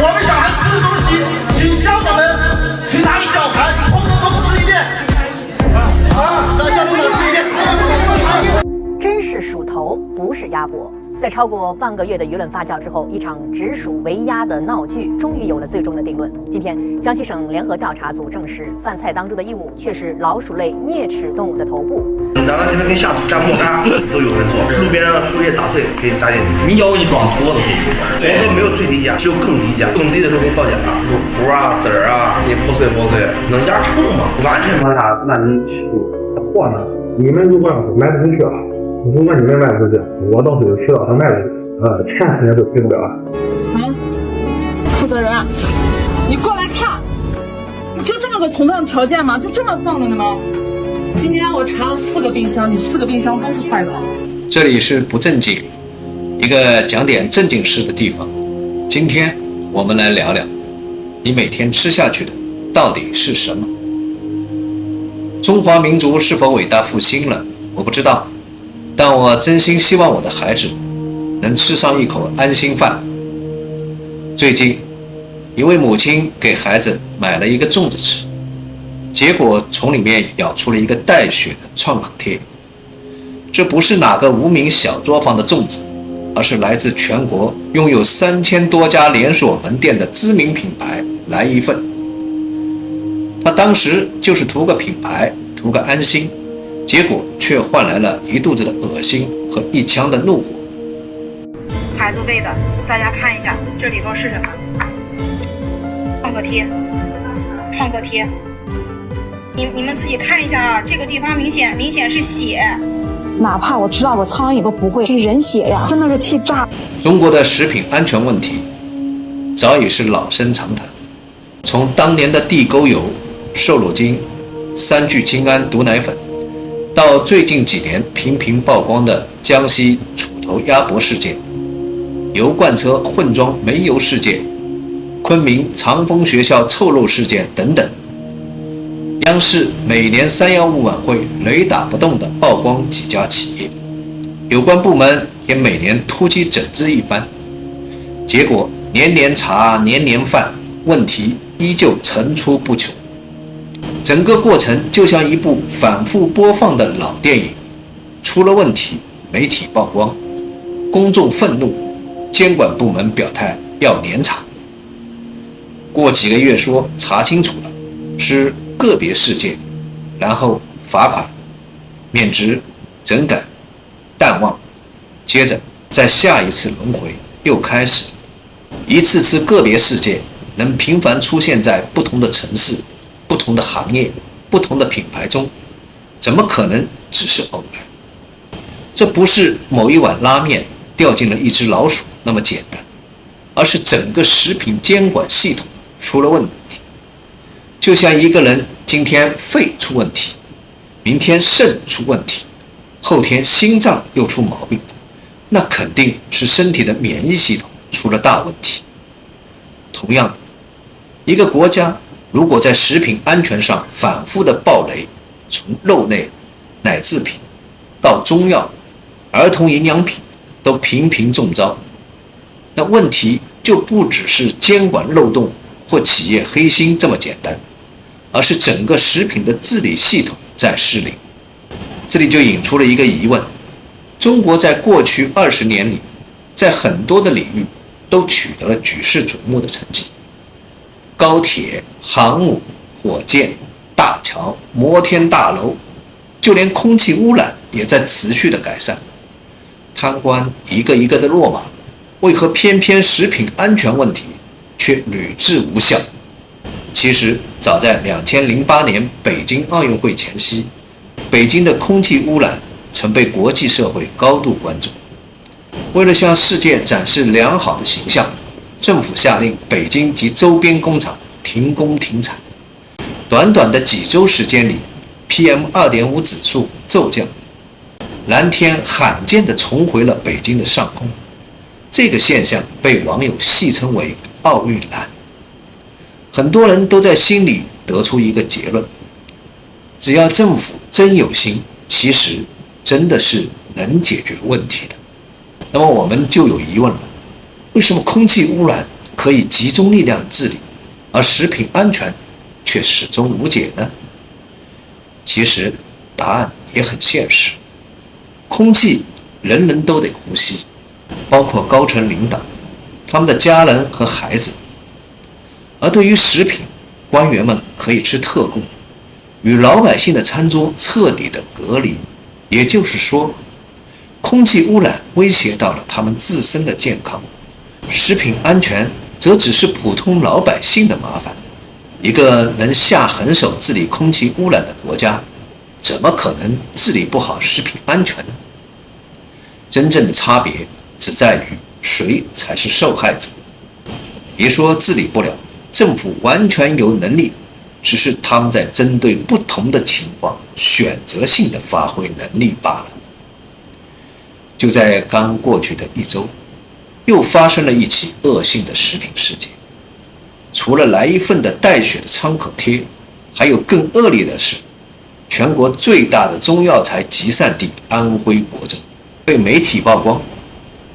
我们小孩吃的东西，请校长们去拿小孩，通通吃一遍。让校长吃一遍。真是鼠头，不是鸭脖。在超过半个月的舆论发酵之后，一场直属为鸭的闹剧终于有了最终的定论。今天，江西省联合调查组证实，饭菜当中的异物却是老鼠类啮齿动物的头部。咱们这边跟下土蘸木渣都有人做，路边的树叶打碎可以扎进去。你咬一装坨都可以。我说没有最低价，只有更低价。更低的时候给你造假，有核啊、籽儿啊，你破碎，能压成吗？完全没啥。那你货呢？你们如果卖不出去啊？如果你们卖不出去，我到时候渠道上卖出去，钱肯定都赔不了啊。负责人，你过来看，就这么个同样条件吗？就这么放着呢吗？今天我查了4个冰箱，你4个冰箱都是坏的。这里是不正经，一个讲点正经事的地方。今天我们来聊聊，你每天吃下去的到底是什么？中华民族是否伟大复兴了，我不知道。但我真心希望我的孩子能吃上一口安心饭。最近，一位母亲给孩子买了一个粽子吃，结果从里面咬出了一个带血的创可贴。这不是哪个无名小作坊的粽子，而是来自全国拥有3000多家连锁门店的知名品牌来一份。他当时就是图个品牌，图个安心，结果却换来了一肚子的恶心和一腔的怒火。孩子喂的，大家看一下这里头是什么？创可贴。你们自己看一下啊，这个地方明显是血。哪怕我知道我苍蝇都不会，是人血呀，真的是气炸。中国的食品安全问题早已是老生常谈，从当年的地沟油、瘦肉精、3聚氰胺毒奶粉，到最近几年频频曝光的江西楚头鸭脖事件、油罐车混装煤油事件、昆明长风学校臭漏事件等等，央视每年315晚会雷打不动地曝光几家企业，有关部门也每年突击整治一番，结果年年查年年犯，问题依旧层出不穷。整个过程就像一部反复播放的老电影，出了问题，媒体曝光，公众愤怒，监管部门表态要严查。过几个月说查清楚了，是个别事件，然后罚款、免职、整改、淡忘，接着在下一次轮回又开始。一次次个别事件能频繁出现在不同的城市、不同的行业、不同的品牌中，怎么可能只是偶然？这不是某一碗拉面掉进了一只老鼠那么简单，而是整个食品监管系统出了问题。就像一个人今天肺出问题，明天肾出问题，后天心脏又出毛病，那肯定是身体的免疫系统出了大问题。同样的，一个国家如果在食品安全上反复的爆雷，从肉类、奶制品到中药、儿童营养品都频频中招，那问题就不只是监管漏洞或企业黑心这么简单，而是整个食品的治理系统在失灵。这里就引出了一个疑问：中国在过去20年里，在很多的领域都取得了举世瞩目的成绩，高铁、航母、火箭、大桥、摩天大楼，就连空气污染也在持续的改善。贪官一个一个的落马，为何偏偏食品安全问题却屡治无效？其实早在2008年北京奥运会前夕，北京的空气污染曾被国际社会高度关注。为了向世界展示良好的形象，政府下令北京及周边工厂停工停产。短短的几周时间里， PM2.5 指数骤降，蓝天罕见地重回了北京的上空。这个现象被网友戏称为奥运蓝。很多人都在心里得出一个结论：只要政府真有心，其实真的是能解决问题的。那么我们就有疑问了，为什么空气污染可以集中力量治理，而食品安全却始终无解呢？其实答案也很现实，空气人人都得呼吸，包括高层领导、他们的家人和孩子。而对于食品，官员们可以吃特供，与老百姓的餐桌彻底的隔离。也就是说，空气污染威胁到了他们自身的健康，食品安全则只是普通老百姓的麻烦。一个能下狠手治理空气污染的国家，怎么可能治理不好食品安全呢？真正的差别只在于谁才是受害者。别说治理不了，政府完全有能力，只是他们在针对不同的情况选择性的发挥能力罢了。就在刚过去的一周，又发生了一起恶性的食品事件。除了来一份的带血的创可贴，还有更恶劣的是，全国最大的中药材集散地安徽亳州被媒体曝光，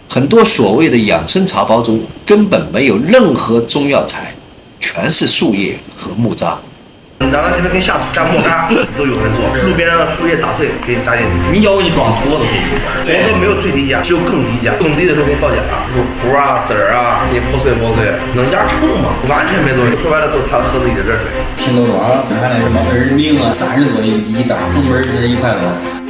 很多所谓的养生茶包中根本没有任何中药材，全是树叶和木渣。让他这边跟下蘸木渣都有人做，路边上树叶打碎给你扎进去，你咬你装坨子可以。我说没有最低价，只有更低价，更低的时候给你造假，核啊、籽儿啊，你破碎，能压臭吗？完全没作用，说白了都是他喝自己的热水。听都多了，看那什么耳鸣啊，30多一张，成本是1块多，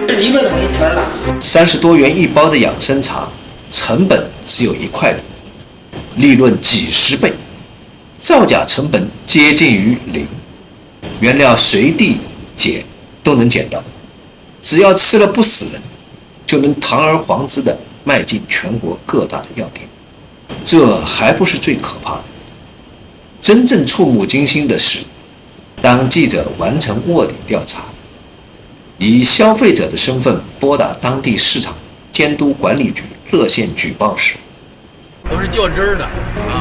这里边东西全了。30多元一包的养生茶，成本只有1块多，利润几十倍，造假成本接近于0。原料随地捡都能捡到，只要吃了不死人，就能堂而皇之地卖进全国各大的药店。这还不是最可怕的，真正触目惊心的是，当记者完成卧底调查，以消费者的身份拨打当地市场监督管理局热线举报时，都是较真儿的，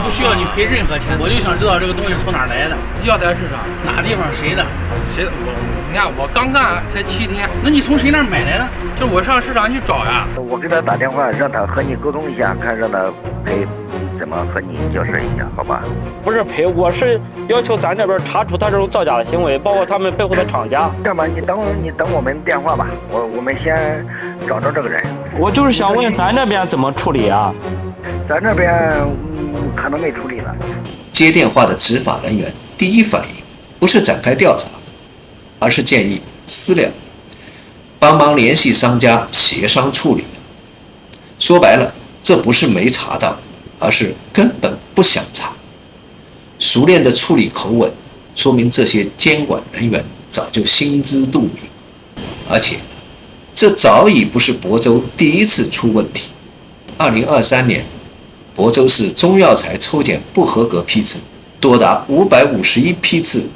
不需要你赔任何钱，我就想知道这个东西从哪儿来的，药材市场哪地方谁的，你看我刚干才7天，那你从谁那儿买来的？就我上市场去找呀。我给他打电话，让他和你沟通一下，看让他赔怎么和你交涉一下，好吧？不是赔，我是要求咱这边查出他这种造假的行为，包括他们背后的厂家。这样吧，你等我们电话吧，我们先找着这个人。我就是想问咱这边怎么处理啊？咱这边可能没处理了。接电话的执法人员第一反应不是展开调查，而是建议私了，帮忙联系商家协商处理。说白了，这不是没查到，而是根本不想查。熟练的处理口吻，说明这些监管人员早就心知肚明。而且，这早已不是亳州第一次出问题。2023年，亳州市中药材抽检不合格批次多达551批次，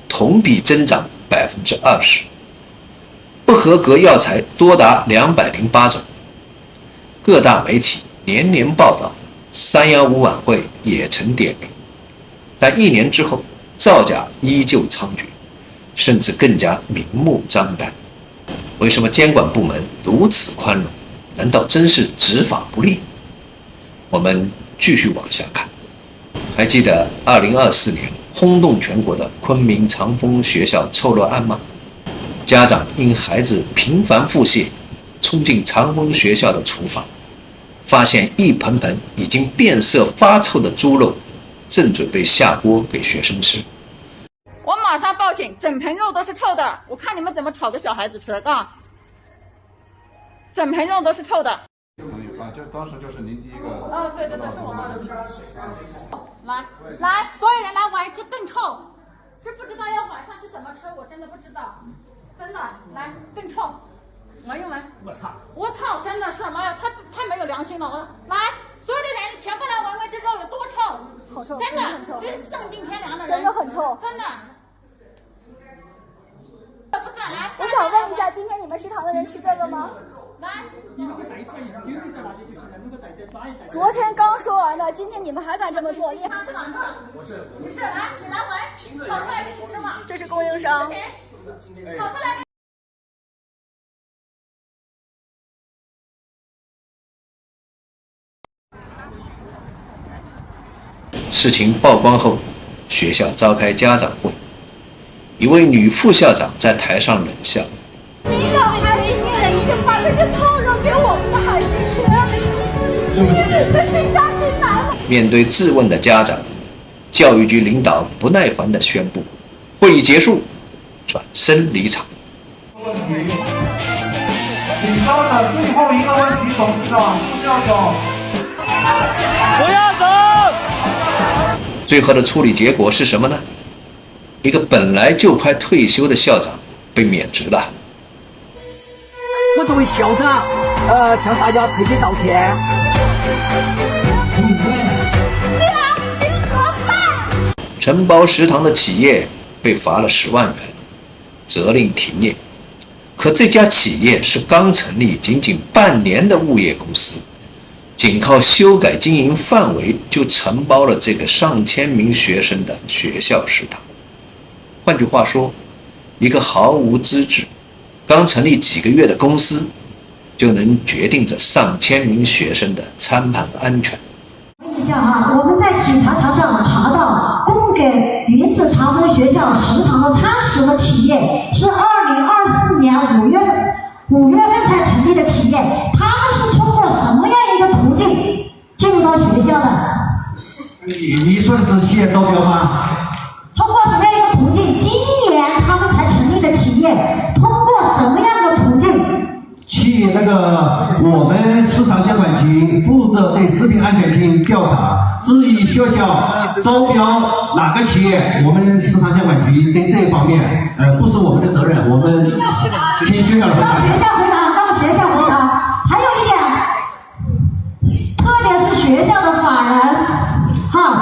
同比增长20%，不合格药材多达208种。各大媒体年年报道，315晚会也曾点名，但1年之后，造假依旧猖獗，甚至更加明目张胆。为什么监管部门如此宽容？难道真是执法不力？我们继续往下看。还记得2024年轰动全国的昆明长风学校臭漏案吗？家长因孩子频繁腹泻，冲进长风学校的厨房，发现一盆盆已经变色发臭的猪肉，正准备下锅给学生吃。我马上报警，整盆肉都是臭的，我看你们怎么炒给小孩子吃啊！整盆肉都是臭的。就当时就是您第一个。对，是我报的。来，所有人来闻，这更臭。这不知道要晚上是怎么吃，我真的不知道，真的，来更臭，闻一闻。我操，真的是妈呀，太没有良心了！来，所有的人全部来闻闻这肉有多臭，好臭，真的，这是丧尽天良的人，真的很臭，真的。我想问一下，今天你们食堂的人吃这个吗？来，昨天刚说完的，今天你们还敢这么做？厉害！是哪个？我是，你来，你来闻，炒出来一起吃吗？这是供应商。不行，炒出来。事情曝光后，学校召开家长会，一位女副校长在台上冷笑：领导还比你忍心把这些钞扔给我们的孩子学，你忍得心下心来吗？面对质问的家长，教育局领导不耐烦地宣布，会议结束，转身离场。请稍等，最后一个问题，董事长不要走。不要走。最后的处理结果是什么呢？一个本来就快退休的校长被免职了。我作为校长，向大家赔礼道歉。良心何在？承包食堂的企业被罚了10万元，责令停业。可这家企业是刚成立仅仅半年的物业公司，仅靠修改经营范围就承包了这个上千名学生的学校食堂。换句话说，一个毫无资质、刚成立几个月的公司，就能决定着上千名学生的餐盘安全。一下哈，我们在体查查上查到，供给云子长风学校食堂的餐食的企业是2024年5月份才成立的企业，他们是通过什么样一个途径进入到学校的？你算是企业招标吗？通过什么样一个途径？今年他们才成立的企业，通过什么样的途径？去我们市场监管局负责对食品安全进行调查，至于学校招标哪个企业，我们市场监管局跟这一方面不是我们的责任，我们请学校回答。让学校回答，让学校回答。还有一点，特别是学校的法人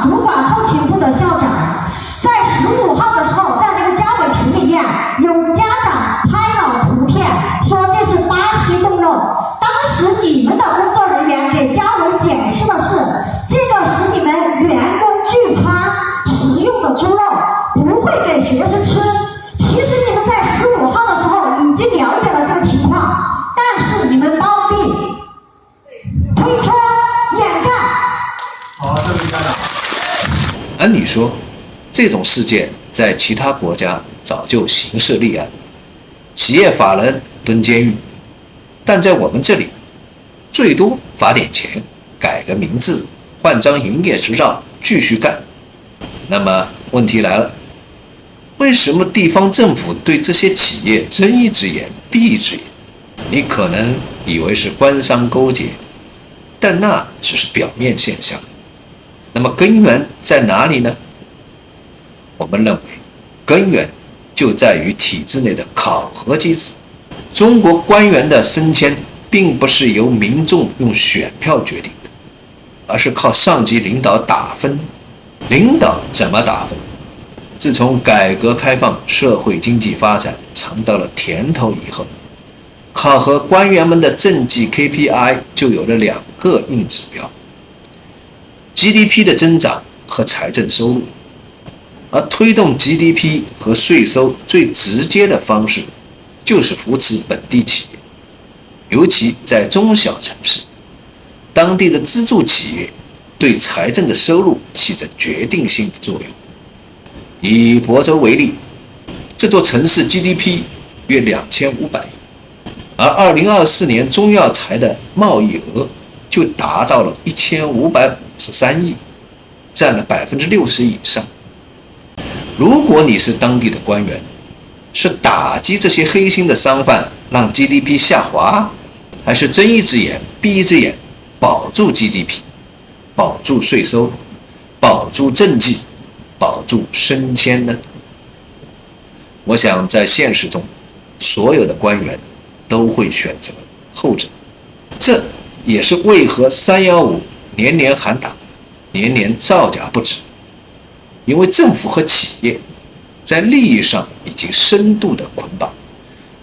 主管后勤部的校长，在15号的时候，在那个家委群里面，有家长拍了图片，说这是巴西冻肉。当时你们的工作人员给家委解释的是，这个是你们员工聚餐食用的猪肉，不会给学生吃。其实你们在15号的时候已经了解了这个情况，但是你们包庇、推脱、掩盖。好，这位家长。按理说，这种事件在其他国家早就刑事立案，企业法人蹲监狱，但在我们这里，最多罚点钱，改个名字，换张营业执照，继续干。那么问题来了，为什么地方政府对这些企业睁一只眼闭一只眼？你可能以为是官商勾结，但那只是表面现象。那么根源在哪里呢？我们认为，根源就在于体制内的考核机制。中国官员的升迁并不是由民众用选票决定的，而是靠上级领导打分。领导怎么打分？自从改革开放、社会经济发展尝到了甜头以后，考核官员们的政绩 KPI 就有了2个硬指标：GDP 的增长和财政收入。而推动 GDP 和税收最直接的方式，就是扶持本地企业，尤其在中小城市，当地的支柱企业对财政的收入起着决定性的作用。以亳州为例，这座城市 GDP 约2500亿，而2024年中药材的贸易额就达到了1553亿，占了60%以上。如果你是当地的官员，是打击这些黑心的商贩让 GDP 下滑，还是睁一只眼闭一只眼保住 GDP， 保住税收，保住政绩，保住升迁呢？我想在现实中，所有的官员都会选择后者。这也是为何315年年喊打，年年造假不止。因为政府和企业在利益上已经深度的捆绑，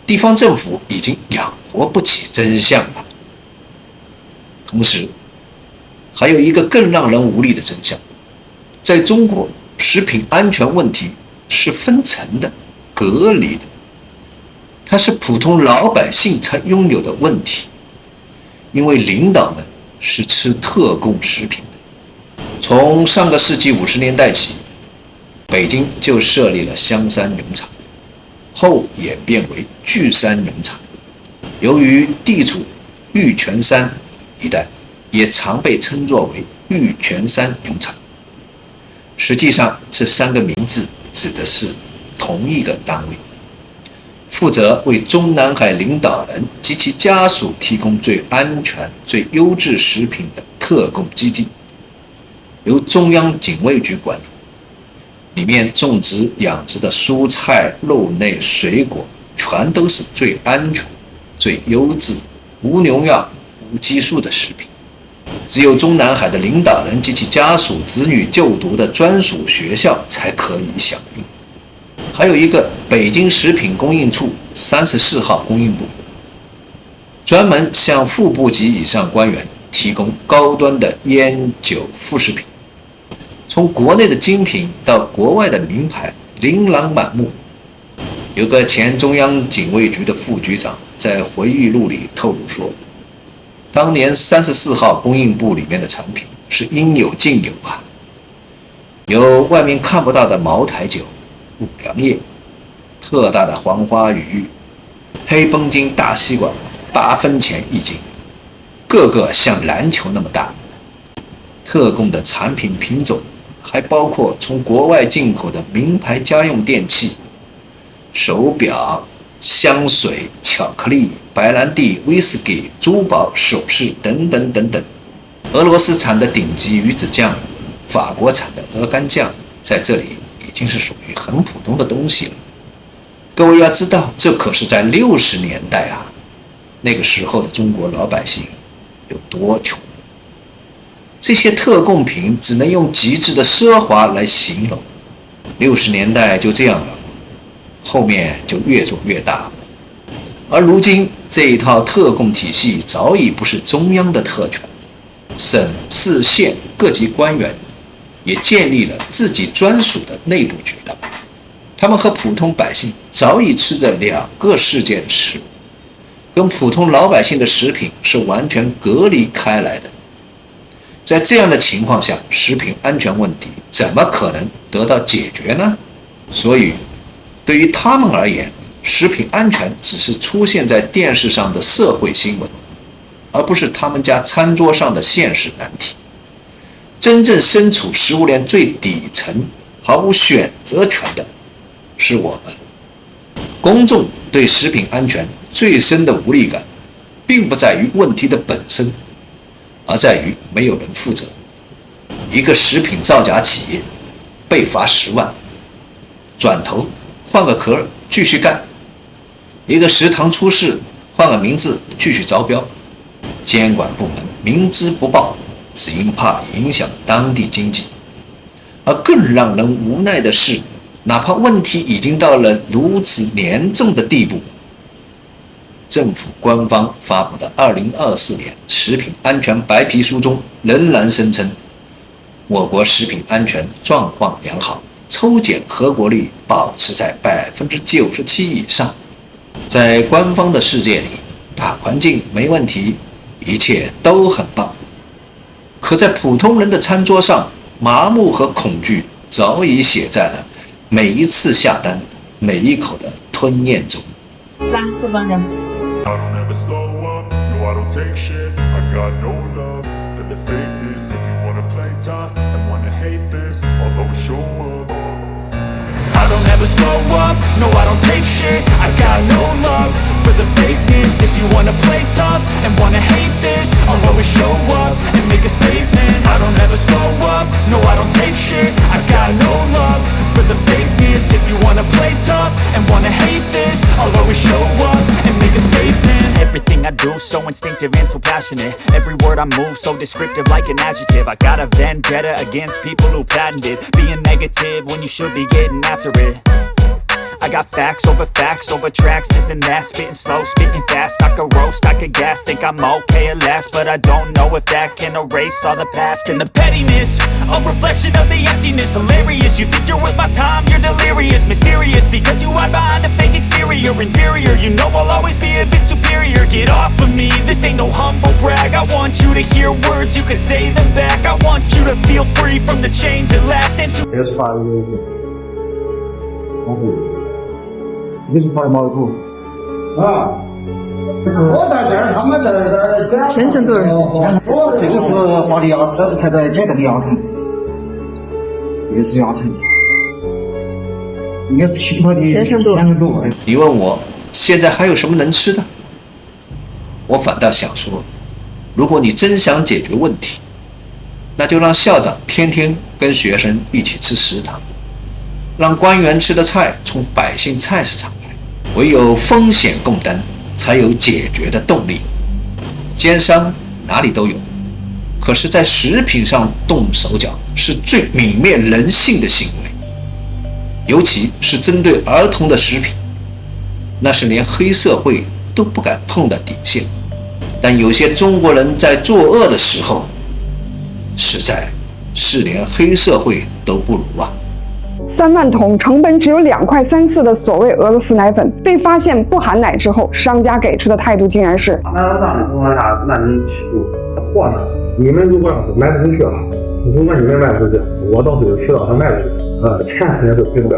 地方政府已经养活不起真相了。同时，还有一个更让人无力的真相，在中国，食品安全问题是分层的、隔离的，它是普通老百姓才拥有的问题，因为领导们是吃特供食品的。从上个世纪50年代起，北京就设立了香山农场，后演变为巨山农场。由于地处玉泉山一带，也常被称作为玉泉山农场。实际上，这3个名字指的是同一个单位，负责为中南海领导人及其家属提供最安全、最优质食品的特供基地，由中央警卫局管理。里面种植养殖的蔬菜、肉类、水果，全都是最安全、最优质、无农药、无激素的食品。只有中南海的领导人及其家属子女就读的专属学校才可以享用。还有一个北京食品供应处34号供应部，专门向副部级以上官员提供高端的烟酒副食品。从国内的精品到国外的名牌，琳琅满目。有个前中央警卫局的副局长在回忆录里透露说，当年34号供应部里面的产品是应有尽有啊，有外面看不到的茅台酒、五粮液、特大的黄花鱼、黑绷筋大西瓜，8分钱1斤，个个像篮球那么大。特供的产品品种还包括从国外进口的名牌家用电器、手表、香水、巧克力、白兰地、威士忌、珠宝、首饰等等等等。俄罗斯产的顶级鱼子酱，法国产的鹅肝酱，在这里已经是属于很普通的东西了。各位要知道，这可是在60年代啊，那个时候的中国老百姓有多穷。这些特供品只能用极致的奢华来形容。60年代就这样了，后面就越做越大。而如今这一套特供体系早已不是中央的特权，省市县各级官员也建立了自己专属的内部渠道，他们和普通百姓早已吃着2个世界的食物，跟普通老百姓的食品是完全隔离开来的。在这样的情况下，食品安全问题怎么可能得到解决呢？所以对于他们而言，食品安全只是出现在电视上的社会新闻，而不是他们家餐桌上的现实难题。真正身处食物链最底层、毫无选择权的是我们。公众对食品安全最深的无力感，并不在于问题的本身，而在于没有人负责。一个食品造假企业被罚10万，转头换个壳继续干；一个食堂出事，换个名字继续招标。监管部门明知不报，只因怕影响当地经济。而更让人无奈的是，哪怕问题已经到了如此严重的地步，政府官方发布的2024年食品安全白皮书中仍然声称，我国食品安全状况良好，抽检合格率保持在97%以上。在官方的世界里，大环境没问题，一切都很棒。可在普通人的餐桌上，麻木和恐惧早已写在了每一次下单、每一口的吞咽中。来，不放人。I don't ever slow up, no I don't take shit. I got no love for the fakeness. If you wanna play tough and wanna hate this, I'll always show up. I don't ever slow up, no I don't take shit. I got no love for the fakeness. If you wanna play tough and wanna hate this, I'll always show up and make a statement. I don't ever slow up, no I don't take shit. I got no love for the fakeness. If you wanna play tough and wanna hate this, I'll always show up and make a statement. Everything I do so instinctive and so passionate. Every word I move so descriptive like an adjective. I got a vendetta against people who patented being negative when you should be getting after it. I got facts over tracks, this and that. Spitting slow, spitting fast. I could roast, I could gas. Think I'm okay at last, but I don't know if that can erase all the past. And the pettiness, a reflection of the emptiness. Hilarious, you think you're worth my time, you're delirious. Mysterious, because you hide behind a fake exterior. Inferior, you know I'll always be a bit superior. Get off of me, this ain't no so humble brag. I want you to hear words, you can say them back. I want you to feel free from the chains that last and to 这是法律规定，你是法律毛主啊。我在这儿，他们在这儿讲。全程都是。我这个是法律要才在解冻疗程，这个是疗程。应该取他的2个多。你问我现在还有什么能吃的？我反倒想说，如果你真想解决问题，那就让校长天天跟学生一起吃食堂，让官员吃的菜从百姓菜市场来。唯有风险共担，才有解决的动力。奸商哪里都有，可是在食品上动手脚是最泯灭人性的行为，尤其是针对儿童的食品，那是连黑社会都不敢碰的底线。但有些中国人在作恶的时候，实在是连黑社会都不如啊。3万桶成本只有2块3四的所谓俄罗斯奶粉，被发现不含奶之后，商家给出的态度竟然是：那这情况下，那你货呢？你们如果要是卖不出去了，如果你们卖不出去，我到时候渠道上卖出去，钱肯定是赔不了。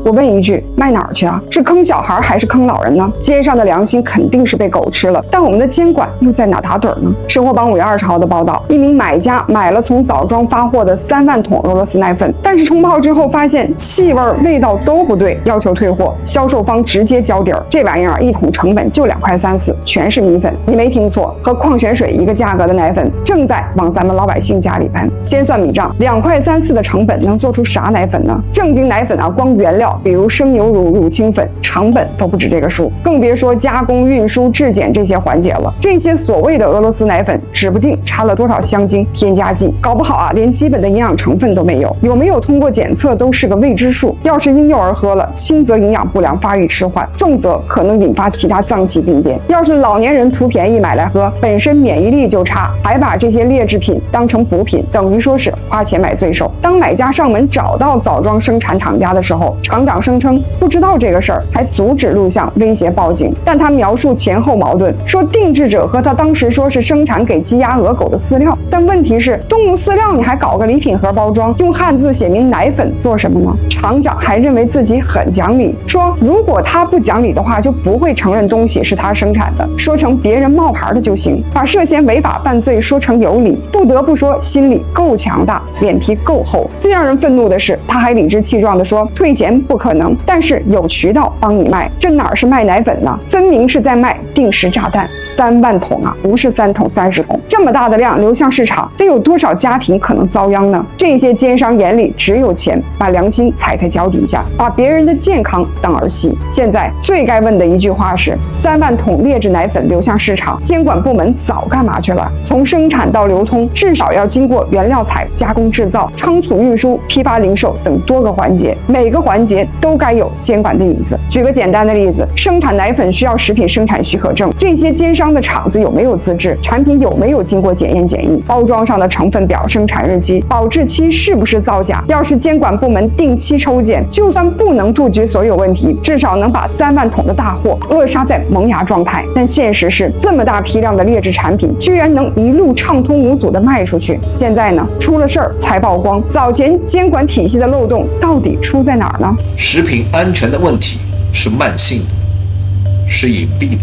我问一句，卖哪儿去啊？是坑小孩还是坑老人呢？街上的良心肯定是被狗吃了，但我们的监管又在哪打盹呢？生活榜5月20号的报道，一名买家买了从枣庄发货的3万桶俄罗斯奶粉，但是冲泡之后发现气味、味道都不对，要求退货，销售方直接交底儿。这玩意儿一桶成本就2块3四，全是米粉。你没听错，和矿泉水一个价格的奶粉正在往咱们老百姓家里搬。先算笔账，2块3四的成本能做出啥奶粉呢？正经奶粉啊，光原料比如生牛乳、乳清粉，成本都不止这个数，更别说加工、运输、质检这些环节了。这些所谓的俄罗斯奶粉，指不定掺了多少香精、添加剂，搞不好啊，连基本的营养成分都没有。有没有通过检测都是个未知数。要是婴幼儿喝了，轻则营养不良、发育迟缓，重则可能引发其他脏器病变。要是老年人图便宜买来喝，本身免疫力就差，还把这些劣质品当成补品，等于说是花钱买罪受。当买家上门找到枣庄生产厂家的时候，厂长声称不知道这个事儿，还阻止录像，威胁报警。但他描述前后矛盾，说定制者和他当时说是生产给鸡鸭鹅狗的饲料，但问题是动物饲料你还搞个礼品盒包装，用汉字写明奶粉做什么呢？厂长还认为自己很讲理，说如果他不讲理的话，就不会承认东西是他生产的，说成别人冒牌的就行，把涉嫌违法犯罪说成有理。不得不说心理够强大，脸皮够厚。最让人愤怒的是，他还理直气壮地说退钱不可能，但是有渠道帮你卖，这哪是卖奶粉呢？分明是在卖定时炸弹。3万桶啊，不是3桶30桶，这么大的量流向市场，得有多少家庭可能遭殃呢？这些奸商眼里只有钱，把良心踩在脚底下，把别人的健康当儿戏。现在最该问的一句话是：3万桶劣质奶粉流向市场，监管部门早干嘛去了？从生产到流通，至少要经过原料采、加工制造、仓储运输、批发零售等多个环节，每个环节都该有监管的影子。举个简单的例子，生产奶粉需要食品生产许可证，这些奸商的厂子有没有资质？产品有没有经过检验检疫？包装上的成分表、生产日期、保质期是不是造假？要是监管部门定期抽检，就算不能杜绝所有问题，至少能把3万桶的大货扼杀在萌芽状态。但现实是，这么大批量的劣质产品居然能一路畅通无阻地卖出去。现在呢，出了事儿才曝光，早前监管体系的漏洞到底出在哪儿呢？食品安全的问题是慢性的，是隐蔽的，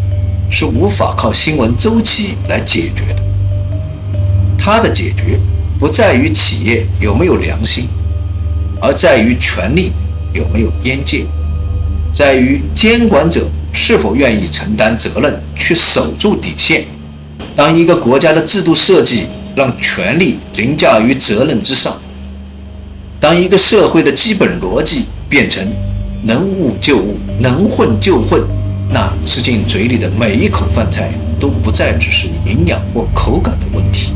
是无法靠新闻周期来解决的。它的解决不在于企业有没有良心，而在于权力有没有边界，在于监管者是否愿意承担责任，去守住底线。当一个国家的制度设计让权力凌驾于责任之上，当一个社会的基本逻辑变成能污就污，能混就混，那吃进嘴里的每一口饭菜都不再只是营养或口感的问题，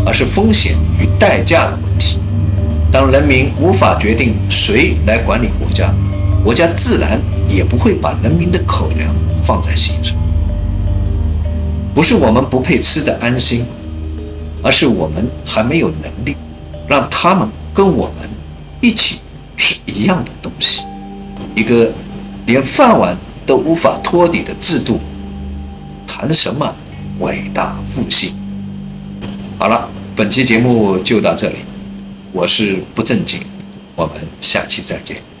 而是风险与代价的问题。当人民无法决定谁来管理国家，国家自然也不会把人民的口粮放在心上。不是我们不配吃的安心，而是我们还没有能力让他们跟我们一起吃一样的东西。一个连饭碗都无法托底的制度，谈什么伟大复兴。好了，本期节目就到这里，我是不正经，我们下期再见。